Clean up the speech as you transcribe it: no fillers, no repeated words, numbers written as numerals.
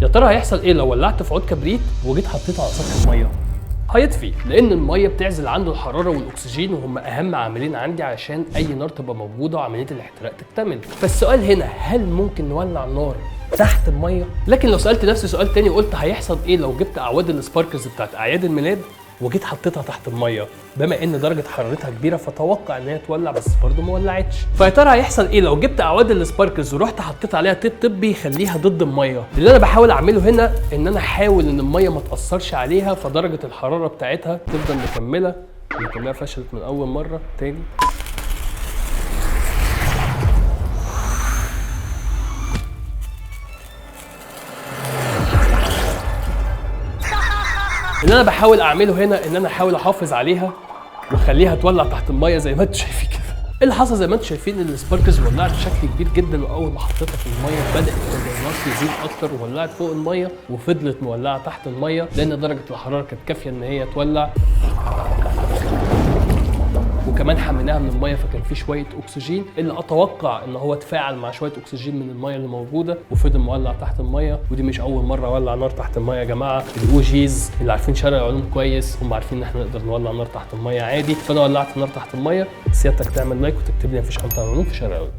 يا ترى هيحصل ايه لو ولعت في عود كبريت وجيت حطيته على سطح الميه؟ هيطفي، لان الميه بتعزل عنده الحراره والاكسجين، وهم اهم عاملين عندي عشان اي نار تبقى موجوده وعمليه الاحتراق تكتمل. فالسؤال هنا، هل ممكن نولع نار تحت الميه؟ لكن لو سالت نفسي سؤال تاني وقلت هيحصل ايه لو جبت اعواد السباركلز بتاعت اعياد الميلاد وجيت حطيتها تحت الميه، بما ان درجه حرارتها كبيره فتوقع ان هي تولع بس برضه ما ولعتش. فيا ترى هيحصل ايه لو جبت اعواد السباركلز ورحت حطيت عليها تيب طبي يخليها ضد الميه؟ اللي انا بحاول اعمله هنا ان انا احاول ان الميه ما تاثرش عليها، فدرجه الحراره بتاعتها تفضل مكمله. لكنها فشلت من اول مره. تاني، اللي انا بحاول اعمله هنا ان انا احاول احافظ عليها واخليها تولع تحت الميه زي ما انتم شايفين كده. اللي حصل زي ما انتم شايفين ان السباركلز ولعت بشكل كبير جدا، واول ما حطيتها في الميه بدات النار تزيد اكتر وولعت فوق الميه وفضلت مولعه تحت الميه، لان درجه الحراره كانت كافيه ان هي تولع. وكمان حميناها من الميه فكان في شويه اكسجين، اللي اتوقع ان هو اتفاعل مع شويه اكسجين من الميه اللي موجوده وفضل مولع تحت الميه. ودي مش اول مره اولع نار تحت الميه يا جماعه. الاو جيز اللي عارفين شارع العلوم كويس هم عارفين ان احنا نقدر نولع نار تحت الميه عادي. فانا ولعت نار تحت الميه. سيادتك تعمل لايك وتكتب لي مفيش امتع العلوم في شارع العلوم.